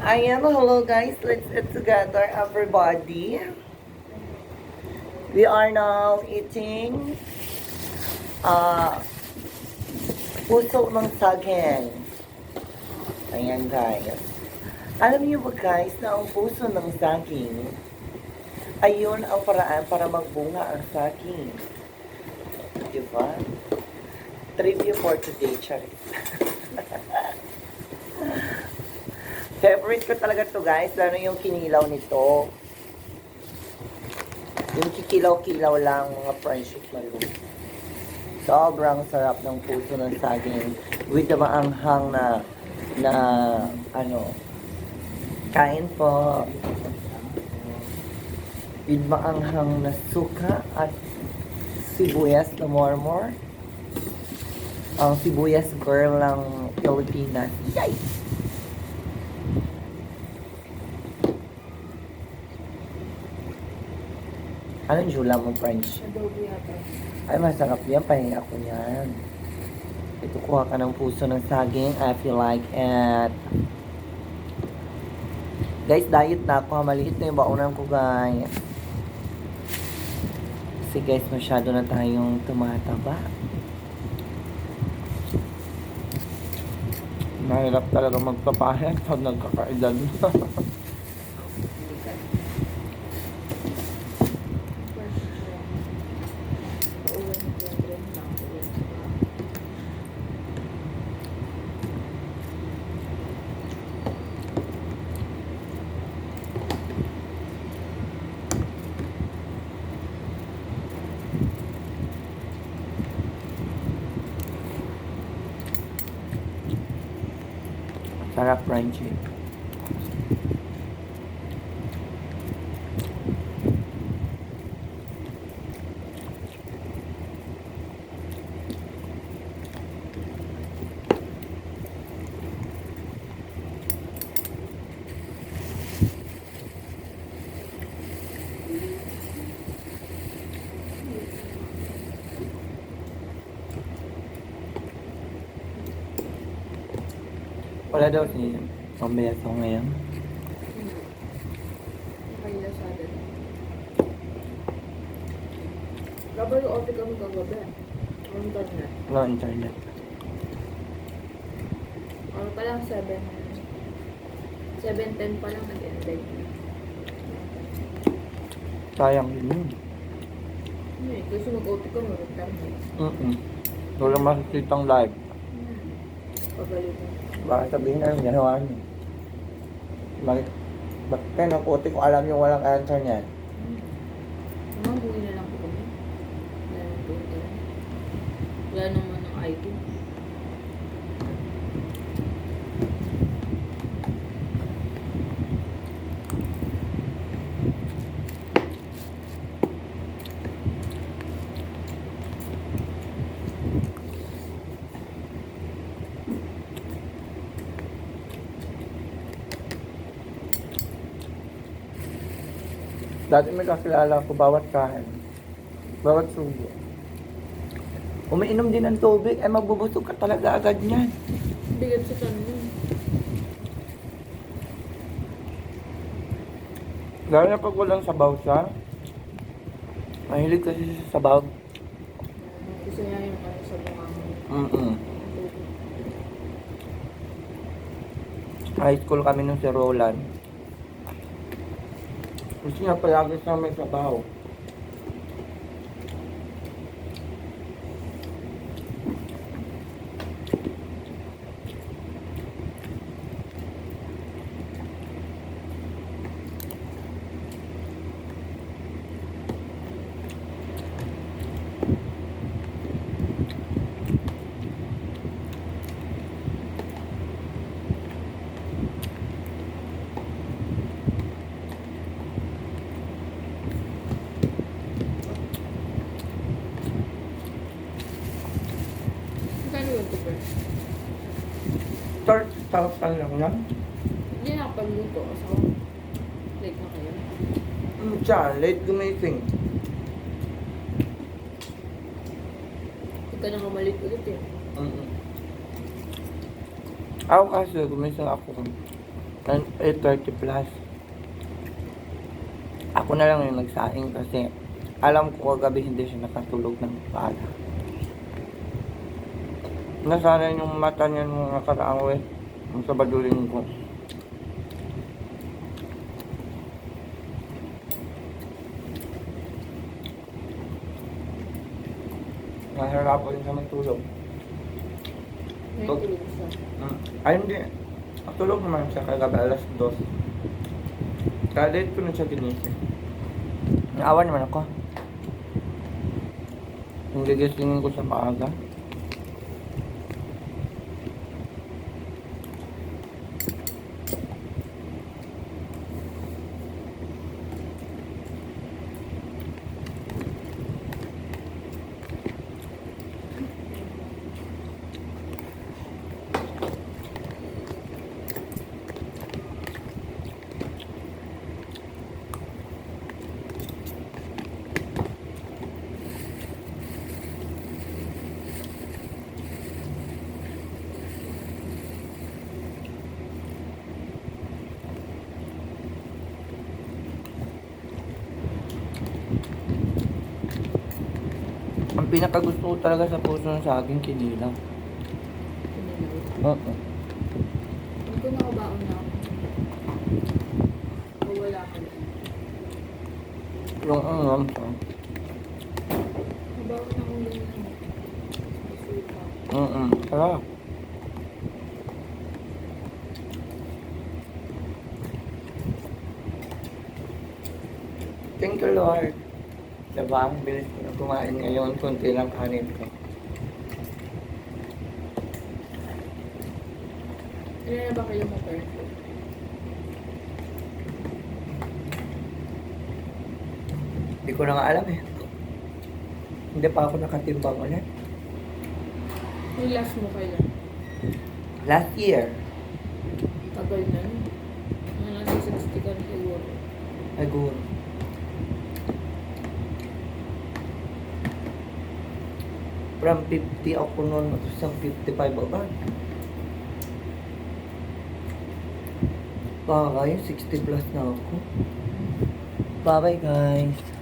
Ayan, hello guys. Let's eat together, everybody. We are now eating uh, puso ng saging. Ayan guys. Alam niyo ba guys na ang puso ng saging ayun ang paraan para magbunga ang saging. Diba? Trivia for today, Charis. Favorite ko talaga to guys, lalo yung kinilaw nito. Yung kikilaw-kilaw lang, mga friendship malu. Sobrang sarap ng puso ng saging with the maanghang na kain po. With maanghang na suka at sibuyas na mormor. Ang sibuyas girl ng Pilipinas. Yay! Anong jula mo, French? Adobe yata. Ay, masarap yan. Pahingi ako yan. Ito, kuha ka ng puso ng saging. I feel like it. Guys, diet na ako. Maliit na yung baunan ko, guys. Kasi guys, masyado na tayong tumataba. Mahirap talaga magpapahit pag nagkakaedad. Sarap, Frenchie. Wala daw si Pambeso ngayon. May lasada na. Kapag office kami kagabi. Ang internet. Wala internet. Ano pa lang, 7:10 pa lang nag-ended. Sayang din yun. Kasi mag-OT ko, mag-internet. Wala makikitang live. Pagalitan. Baka sabihin na yung ginawa niyo. Bakit kayo naputi kung alam yung walang answer niyan? Buhay na lang po kami. Wala naman ang ID. Dati may kakilala ko bawat kain. Bawat sugo. Umiinom din ng tubig, ay magbubusog ka talaga agad niyan. Bigat sa tanong. Lalo na pag walang sabaw siya. Mahilig kasi siya sa sabaw. Gusto niya yung ano sa bunganga. High school kami nung si Roland. Gusto niya palagi sa may sabaw. Kano yung tuber? Start, tapos lang yan. Hindi na pagluto. So, late na kayo. Siya, late gumising. Hindi ka na kamalit ulit eh. Ako kasi, gumising ako. 8:30 plus. Ako na lang yung nagsaing kasi alam ko kagabi hindi siya nakatulog ng pala. Nasara yung mata niya nung nakaraang weh. Ang sabaduling ko. Nahirapan din siya magtulog. May Tok. tulog siya. Ay hindi. Natulog naman siya kagabi alas 2. Kaya date ko na siya ginising. Naawa naman ako. Yung gigisingin ko sa maaga. Ang pinakagusto ko talaga sa puso ng saging kinilaw. Pinilaw. Oo. Hindi ko nakabaon na ako. O wala ka na. Yung ang Nabaon ako ganyan. Masuka. sarap. Thank you, Lord. Diba? Ang bilis ko na kumain ngayon. Kunti lang kanin ko. Ilan na ba kayo motor? Hindi ko na nga alam eh. Hindi pa ako nakatimbang ulit. Yung last mo kailan? Last year, Tagal na yun. Mga nasa 60 ka na siguro. siguro. From 50 ako noon, isang 55 agad. Baka 60 plus na ako. Bye-bye guys.